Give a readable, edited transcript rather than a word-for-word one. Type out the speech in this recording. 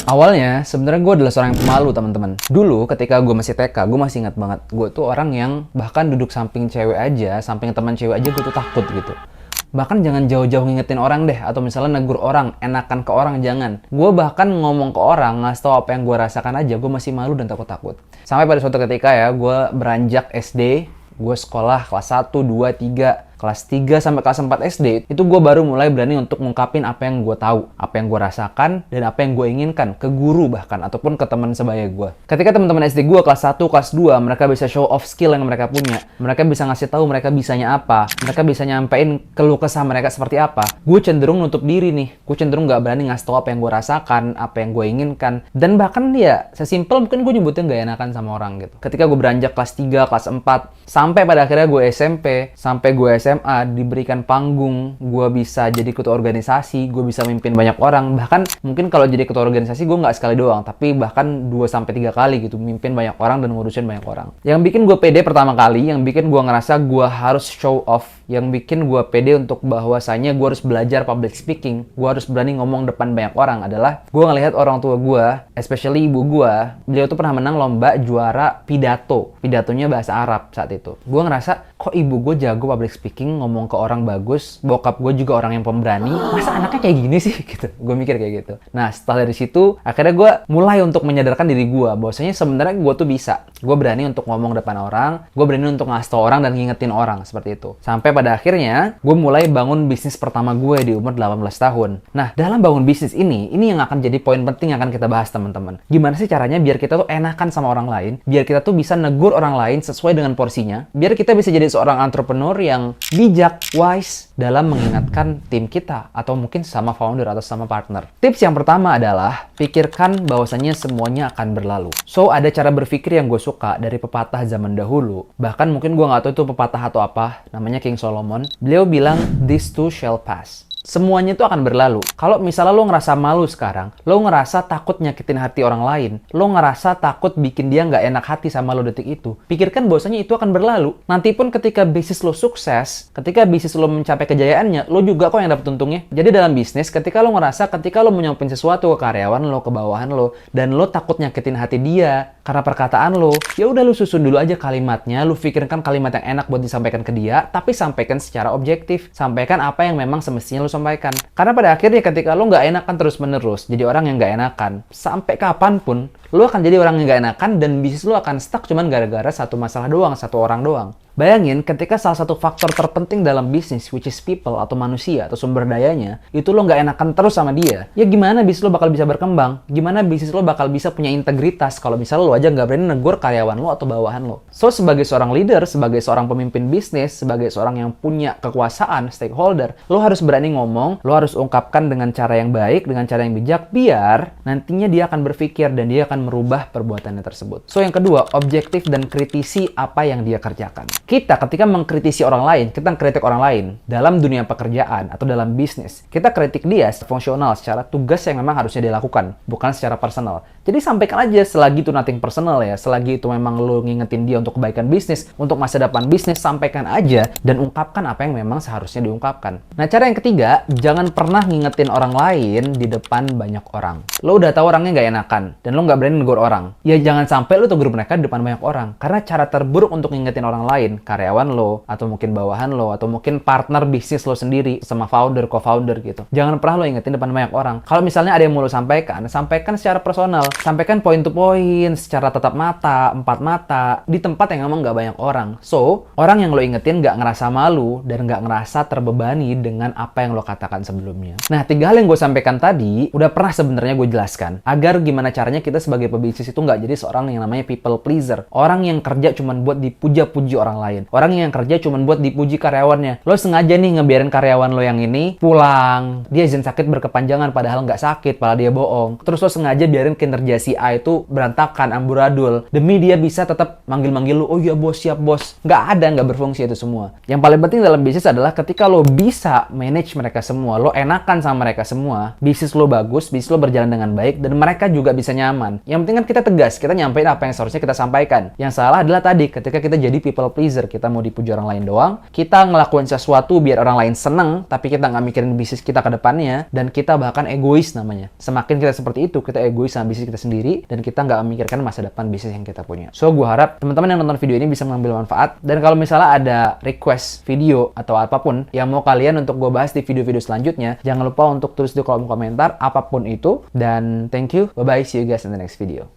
Awalnya, sebenarnya gue adalah seorang yang pemalu, teman-teman. Dulu, ketika gue masih TK, gue masih ingat banget. Gue tuh orang yang bahkan duduk samping cewek aja, samping teman cewek aja, gue tuh takut gitu. Bahkan jangan jauh-jauh ngingetin orang deh, atau misalnya negur orang, enakan ke orang, jangan. Gue bahkan ngomong ke orang, ngasih tau apa yang gue rasakan aja, gue masih malu dan takut-takut. Sampai pada suatu ketika ya, gue beranjak SD, gue sekolah kelas 1, 2, 3, kelas 3 sampai kelas 4 SD, itu gue baru mulai berani untuk ngungkapin apa yang gue tahu, apa yang gue rasakan, dan apa yang gue inginkan ke guru bahkan, ataupun ke teman sebaya gue. Ketika teman-teman SD gue kelas 1, kelas 2, mereka bisa show off skill yang mereka punya, mereka bisa ngasih tahu mereka bisanya apa, mereka bisa nyampein keluh kesah mereka seperti apa, gue cenderung nutup diri nih, gue cenderung nggak berani ngasih tahu apa yang gue rasakan, apa yang gue inginkan, dan bahkan ya, sesimpel mungkin gue nyebutnya nggak enakan sama orang gitu. Ketika gue beranjak kelas 3, kelas 4, sampai pada akhirnya gue SMP, sampai gue SMA, diberikan panggung, gue bisa jadi ketua organisasi, gue bisa mimpin banyak orang, bahkan mungkin kalau jadi ketua organisasi gue nggak sekali doang, tapi bahkan 2-3 kali gitu, mimpin banyak orang dan ngurusin banyak orang. Yang bikin gue pede pertama kali, yang bikin gue ngerasa gue harus show off, yang bikin gue pede untuk bahwasanya gue harus belajar public speaking, gue harus berani ngomong depan banyak orang adalah gue ngelihat orang tua gue, especially ibu gue, beliau tuh pernah menang lomba juara pidatonya bahasa Arab saat itu. Gue ngerasa kok ibu gue jago public speaking, ngomong ke orang bagus, bokap gue juga orang yang pemberani, masa anaknya kayak gini sih gitu. Gue mikir kayak gitu. Nah setelah dari situ akhirnya gue mulai untuk menyadarkan diri gue bahwasanya sebenarnya gue tuh bisa, gue berani untuk ngomong depan orang, gue berani untuk ngasih tau orang dan ngingetin orang seperti itu. Sampai pada akhirnya gue mulai bangun bisnis pertama gue di umur 18 tahun. Nah dalam bangun bisnis ini yang akan jadi poin penting yang akan kita bahas, teman-teman. Gimana sih caranya biar kita tuh enakan sama orang lain, biar kita tuh bisa negur orang lain sesuai dengan porsinya, biar kita bisa jadi seorang entrepreneur yang bijak, wise dalam mengingatkan tim kita atau mungkin sama founder atau sama partner. Tips yang pertama adalah pikirkan bahwasannya semuanya akan berlalu. So ada cara berpikir yang gue suka dari pepatah zaman dahulu, bahkan mungkin gue nggak tahu itu pepatah atau apa, namanya King Solomon. Beliau bilang, "This too shall pass." Semuanya itu akan berlalu. Kalau misalnya lo ngerasa malu sekarang, lo ngerasa takut nyakitin hati orang lain, lo ngerasa takut bikin dia nggak enak hati sama lo detik itu, pikirkan bahwasanya itu akan berlalu. Nanti pun ketika bisnis lo sukses, ketika bisnis lo mencapai kejayaannya, lo juga kok yang dapet untungnya. Jadi dalam bisnis, ketika lo ngerasa ketika lo menyampaikan sesuatu ke karyawan lo, ke bawahan lo, dan lo takut nyakitin hati dia karena perkataan lo, ya udah lo susun dulu aja kalimatnya, lo pikirkan kalimat yang enak buat disampaikan ke dia, tapi sampaikan secara objektif, sampaikan apa yang memang semestinya lo sampaikan. Karena pada akhirnya ketika lo nggak enakan terus-menerus, jadi orang yang nggak enakan, sampai kapanpun, lo akan jadi orang yang nggak enakan dan bisnis lo akan stuck cuman gara-gara satu masalah doang, satu orang doang. Bayangin ketika salah satu faktor terpenting dalam bisnis, which is people atau manusia atau sumber dayanya, itu lo nggak enakan terus sama dia. Ya gimana bisnis lo bakal bisa berkembang? Gimana bisnis lo bakal bisa punya integritas kalau misalnya lo aja nggak berani negur karyawan lo atau bawahan lo? So, sebagai seorang leader, sebagai seorang pemimpin bisnis, sebagai seorang yang punya kekuasaan, stakeholder, lo harus berani ngomong, lo harus ungkapkan dengan cara yang baik, dengan cara yang bijak, biar nantinya dia akan berpikir dan dia akan merubah perbuatannya tersebut. So, yang kedua, objektif dan kritisi apa yang dia kerjakan. Kita ketika mengkritisi orang lain, kita kritik orang lain dalam dunia pekerjaan atau dalam bisnis, kita kritik dia secara fungsional, secara tugas yang memang harusnya dia lakukan, bukan secara personal. Jadi sampaikan aja selagi itu nothing personal ya, selagi itu memang lo ngingetin dia untuk kebaikan bisnis, untuk masa depan bisnis, sampaikan aja dan ungkapkan apa yang memang seharusnya diungkapkan. Nah, cara yang ketiga, jangan pernah ngingetin orang lain di depan banyak orang. Lo udah tahu orangnya nggak enakan dan lo nggak berani negur orang. Ya jangan sampai lo tegur mereka di depan banyak orang. Karena cara terburuk untuk ngingetin orang lain, karyawan lo, atau mungkin bawahan lo, atau mungkin partner bisnis lo sendiri sama founder, co-founder gitu. Jangan pernah lo ingetin depan banyak orang. Kalau misalnya ada yang mau lo sampaikan, sampaikan secara personal. Sampaikan point to point, secara tatap mata, empat mata, di tempat yang emang nggak banyak orang. So, orang yang lo ingetin nggak ngerasa malu dan nggak ngerasa terbebani dengan apa yang lo katakan sebelumnya. Nah, 3 hal yang gue sampaikan tadi, udah pernah sebenarnya gue jelaskan. Agar gimana caranya kita sebagai pebisnis itu nggak jadi seorang yang namanya people pleaser. Orang yang kerja cuma buat dipuja-puji orang lain. Orang yang kerja cuma buat dipuji karyawannya. Lo sengaja nih ngebiarin karyawan lo yang ini pulang. Dia izin sakit berkepanjangan padahal nggak sakit, padahal dia bohong. Terus lo sengaja biarin kinerja si A itu berantakan, amburadul. Demi dia bisa tetap manggil-manggil lo, oh iya bos, siap bos. Nggak berfungsi itu semua. Yang paling penting dalam bisnis adalah ketika lo bisa manage mereka semua, lo enakan sama mereka semua, bisnis lo bagus, bisnis lo berjalan dengan baik, dan mereka juga bisa nyaman. Yang penting kan kita tegas, kita nyampein apa yang seharusnya kita sampaikan. Yang salah adalah tadi, ketika kita jadi people pleaser. pleaser, kita mau dipuji orang lain doang. Kita ngelakuin sesuatu biar orang lain seneng, tapi kita nggak mikirin bisnis kita ke depannya, dan kita bahkan egois namanya. Semakin kita seperti itu, kita egois sama bisnis kita sendiri, dan kita nggak memikirkan masa depan bisnis yang kita punya. So, gue harap teman-teman yang nonton video ini bisa mengambil manfaat, dan kalau misalnya ada request video atau apapun yang mau kalian untuk gue bahas di video-video selanjutnya, jangan lupa untuk tulis di kolom komentar apapun itu, dan thank you, bye-bye, see you guys in the next video.